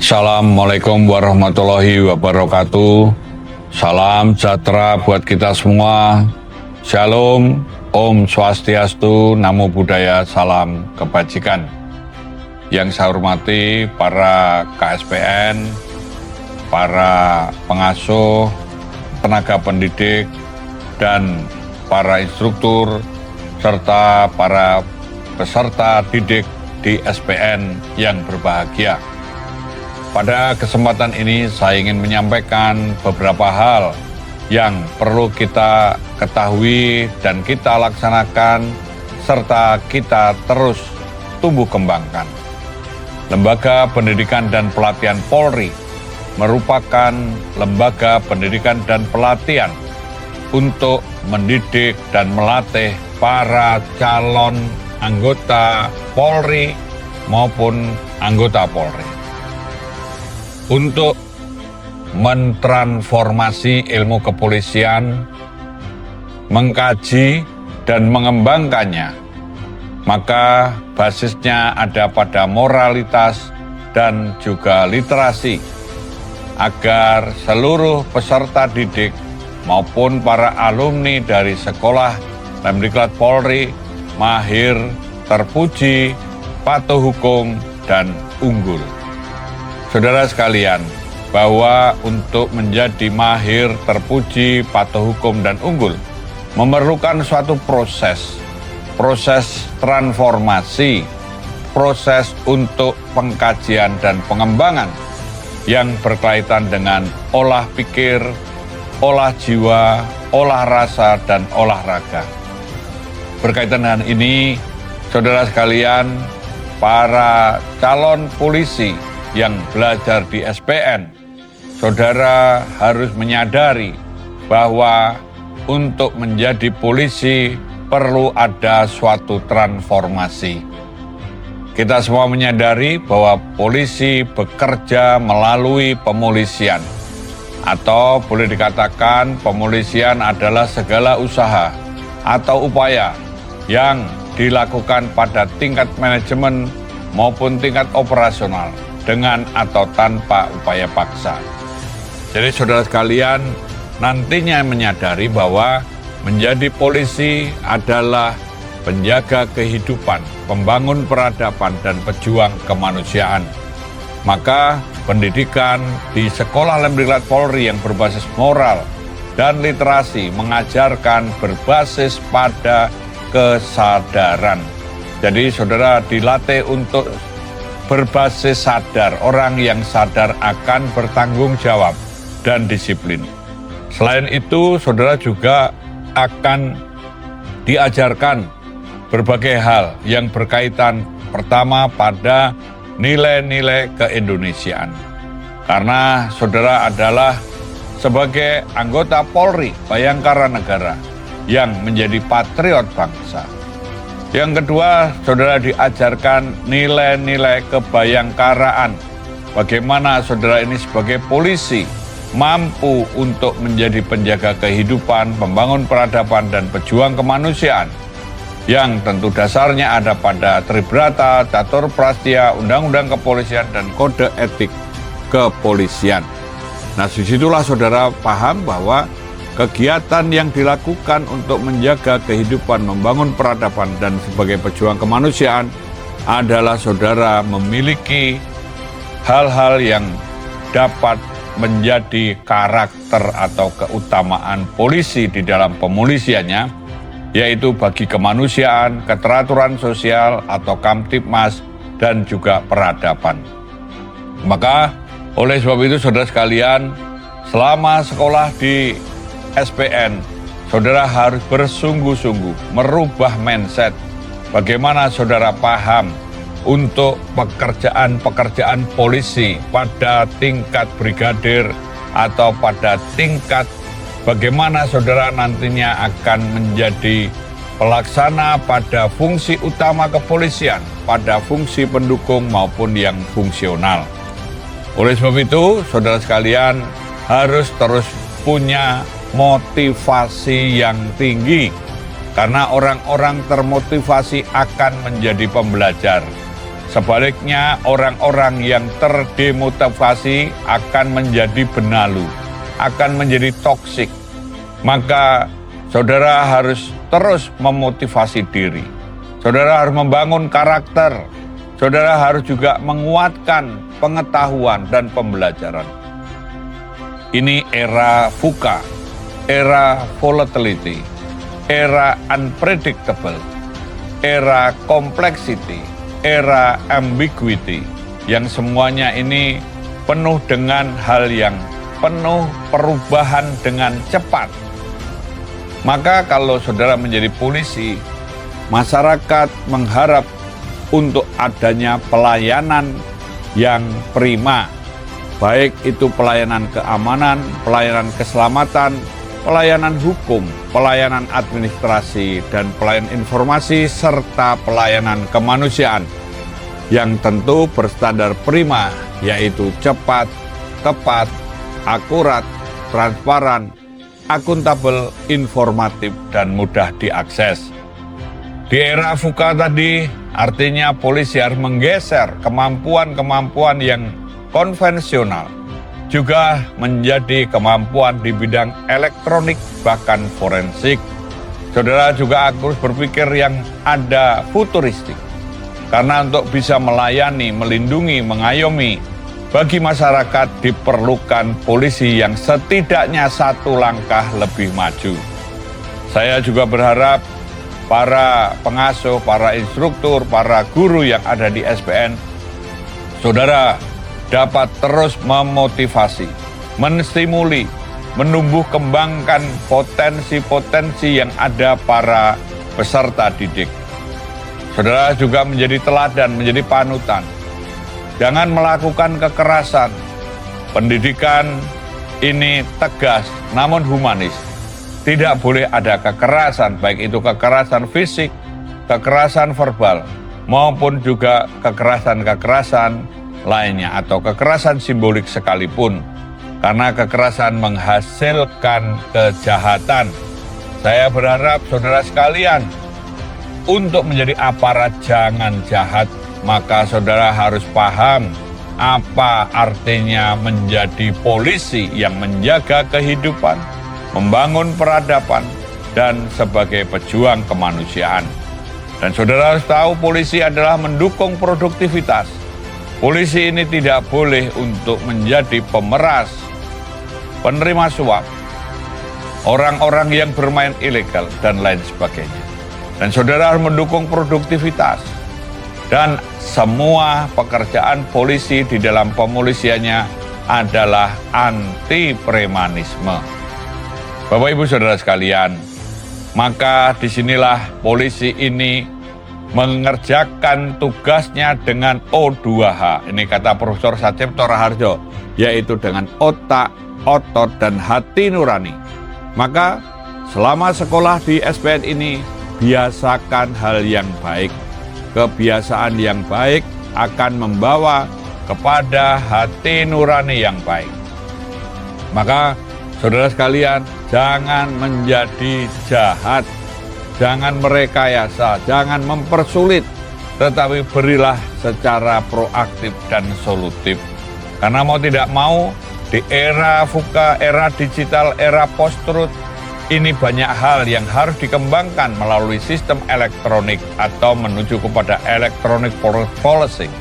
Assalamualaikum warahmatullahi wabarakatuh. Salam sejahtera buat kita semua. Shalom, Om Swastiastu, Namo Buddhaya, salam kebajikan. Yang saya hormati para KSPN, para pengasuh, tenaga pendidik, dan para instruktur, serta para peserta didik di SPN yang berbahagia. Pada kesempatan ini saya ingin menyampaikan beberapa hal yang perlu kita ketahui dan kita laksanakan serta kita terus tumbuh kembangkan. Lembaga Pendidikan dan Pelatihan Polri merupakan lembaga pendidikan dan pelatihan untuk mendidik dan melatih para calon anggota Polri maupun anggota Polri untuk mentransformasi ilmu kepolisian, mengkaji dan mengembangkannya. Maka basisnya ada pada moralitas dan juga literasi, agar seluruh peserta didik maupun para alumni dari sekolah Lemdiklat Polri mahir, terpuji, patuh hukum, dan unggul. Saudara sekalian, bahwa untuk menjadi mahir, terpuji, patuh hukum, dan unggul memerlukan suatu proses transformasi, proses untuk pengkajian dan pengembangan yang berkaitan dengan olah pikir, olah jiwa, olah rasa, dan olahraga. Berkaitan dengan ini, saudara sekalian, para calon polisi yang belajar di SPN, saudara harus menyadari bahwa untuk menjadi polisi perlu ada suatu transformasi. Kita semua menyadari bahwa polisi bekerja melalui pemolisian, atau boleh dikatakan pemolisian adalah segala usaha atau upaya yang dilakukan pada tingkat manajemen maupun tingkat operasional dengan atau tanpa upaya paksa. Jadi saudara sekalian, nantinya menyadari bahwa menjadi polisi adalah penjaga kehidupan, pembangun peradaban, dan pejuang kemanusiaan. Maka pendidikan di sekolah Lemdiklat Polri yang berbasis moral dan literasi mengajarkan berbasis pada kesadaran. Jadi saudara dilatih untuk berbasis sadar, orang yang sadar akan bertanggung jawab dan disiplin. Selain itu, saudara juga akan diajarkan berbagai hal yang berkaitan pertama pada nilai-nilai keindonesiaan. Karena saudara adalah sebagai anggota Polri, Bayangkara Negara, yang menjadi patriot bangsa. Yang kedua, saudara diajarkan nilai-nilai kebayangkaraan. Bagaimana saudara ini sebagai polisi mampu untuk menjadi penjaga kehidupan, pembangun peradaban, dan pejuang kemanusiaan. Yang tentu dasarnya ada pada Tribrata, Catur Prastya, Undang-Undang Kepolisian, dan Kode Etik Kepolisian. Nah, disitulah saudara paham bahwa kegiatan yang dilakukan untuk menjaga kehidupan, membangun peradaban, dan sebagai pejuang kemanusiaan adalah saudara memiliki hal-hal yang dapat menjadi karakter atau keutamaan polisi di dalam pemolisiannya, yaitu bagi kemanusiaan, keteraturan sosial atau Kamtipmas, dan juga peradaban. Maka oleh sebab itu saudara sekalian, selama sekolah di SPN, saudara harus bersungguh-sungguh merubah mindset. Bagaimana saudara paham untuk pekerjaan-pekerjaan polisi pada tingkat brigadir atau pada tingkat bagaimana saudara nantinya akan menjadi pelaksana pada fungsi utama kepolisian, pada fungsi pendukung maupun yang fungsional. Oleh sebab itu, saudara sekalian harus terus punya motivasi yang tinggi, karena orang-orang termotivasi akan menjadi pembelajar. Sebaliknya, orang-orang yang terdemotivasi akan menjadi benalu, akan menjadi toksik. Maka saudara harus terus memotivasi diri. Saudara harus membangun karakter. Saudara harus juga menguatkan pengetahuan dan pembelajaran. Ini era VUCA, era volatility, era unpredictable, era complexity, era ambiguity, yang semuanya ini penuh dengan hal yang penuh perubahan dengan cepat. Maka kalau saudara menjadi polisi, masyarakat mengharap untuk adanya pelayanan yang prima, baik itu pelayanan keamanan, pelayanan keselamatan, pelayanan hukum, pelayanan administrasi, dan pelayanan informasi, serta pelayanan kemanusiaan yang tentu berstandar prima, yaitu cepat, tepat, akurat, transparan, akuntabel, informatif, dan mudah diakses. Di era VUCA tadi, artinya polisi harus menggeser kemampuan-kemampuan yang konvensional, juga menjadi kemampuan di bidang elektronik, bahkan forensik. Saudara juga harus berpikir yang ada futuristik, karena untuk bisa melayani, melindungi, mengayomi, bagi masyarakat diperlukan polisi yang setidaknya satu langkah lebih maju. Saya juga berharap para pengasuh, para instruktur, para guru yang ada di SPN, saudara dapat terus memotivasi, menstimuli, menumbuh kembangkan potensi-potensi yang ada para peserta didik. Saudara juga menjadi teladan, menjadi panutan. Jangan melakukan kekerasan. Pendidikan ini tegas namun humanis. Tidak boleh ada kekerasan, baik itu kekerasan fisik, kekerasan verbal, maupun juga kekerasan-kekerasan lainnya atau kekerasan simbolik sekalipun. Karena kekerasan menghasilkan kejahatan. Saya berharap saudara sekalian, untuk menjadi aparat jangan jahat, maka saudara harus paham apa artinya menjadi polisi yang menjaga kehidupan, membangun peradaban, dan sebagai pejuang kemanusiaan. Dan saudara harus tahu polisi adalah mendukung produktivitas. Polisi ini tidak boleh untuk menjadi pemeras, penerima suap, orang-orang yang bermain ilegal, dan lain sebagainya. Dan saudara harus mendukung produktivitas. Dan semua pekerjaan polisi di dalam pemolisiannya adalah anti premanisme. Bapak Ibu Saudara sekalian, maka disinilah polisi ini mengerjakan tugasnya dengan O2H. Ini kata Profesor Satipto Raharjo, yaitu dengan otak, otot, dan hati nurani. Maka selama sekolah di SPN ini, biasakan hal yang baik. Kebiasaan yang baik akan membawa kepada hati nurani yang baik. Maka saudara sekalian, jangan menjadi jahat, jangan merekayasa, jangan mempersulit, tetapi berilah secara proaktif dan solutif. Karena mau tidak mau, di era VUCA, era digital, era post-truth, ini banyak hal yang harus dikembangkan melalui sistem elektronik atau menuju kepada electronic policing.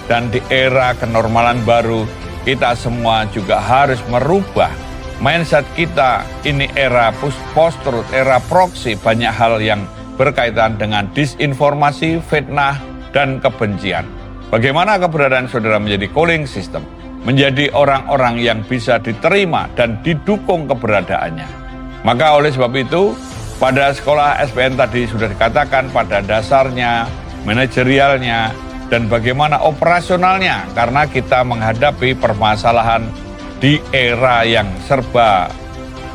Dan di era kenormalan baru, kita semua juga harus merubah mindset kita. Ini era post-truth, era proxy, banyak hal yang berkaitan dengan disinformasi, fitnah, dan kebencian. Bagaimana keberadaan saudara menjadi calling system, menjadi orang-orang yang bisa diterima dan didukung keberadaannya. Maka oleh sebab itu, pada sekolah SPN tadi sudah dikatakan pada dasarnya, manajerialnya, dan bagaimana operasionalnya, karena kita menghadapi permasalahan di era yang serba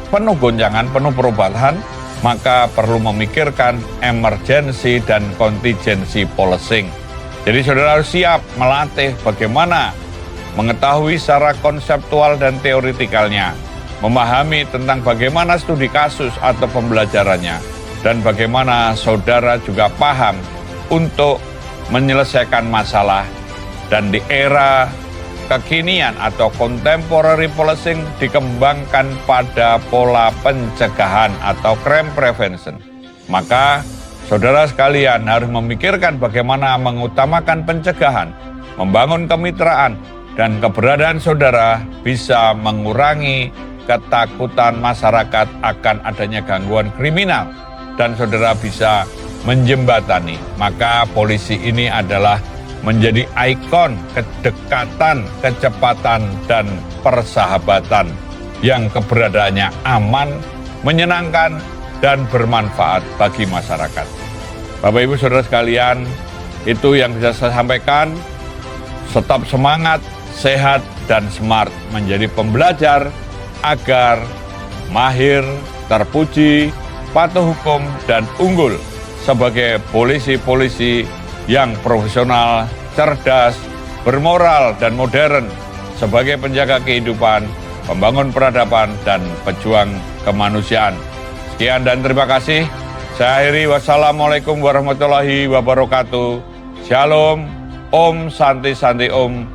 penuh gonjangan, penuh perubahan, maka perlu memikirkan emergency dan contingency policing. Jadi saudara harus siap melatih bagaimana mengetahui secara konseptual dan teoritikalnya, memahami tentang bagaimana studi kasus atau pembelajarannya, dan bagaimana saudara juga paham untuk menyelesaikan masalah. Dan di era kekinian atau contemporary policing dikembangkan pada pola pencegahan atau crime prevention. Maka saudara sekalian harus memikirkan bagaimana mengutamakan pencegahan, membangun kemitraan, dan keberadaan saudara bisa mengurangi ketakutan masyarakat akan adanya gangguan kriminal, dan saudara bisa menjembatani. Maka polisi ini adalah menjadi ikon kedekatan, kecepatan, dan persahabatan yang keberadaannya aman, menyenangkan, dan bermanfaat bagi masyarakat. Bapak Ibu Saudara sekalian, itu yang bisa saya sampaikan. Tetap semangat, sehat, dan smart menjadi pembelajar agar mahir, terpuji, patuh hukum, dan unggul sebagai polisi-polisi yang profesional, cerdas, bermoral, dan modern sebagai penjaga kehidupan, pembangun peradaban, dan pejuang kemanusiaan. Sekian dan terima kasih. Saya akhiri, wassalamualaikum warahmatullahi wabarakatuh. Shalom, Om Santi Santi Om,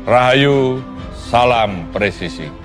Rahayu, salam presisi.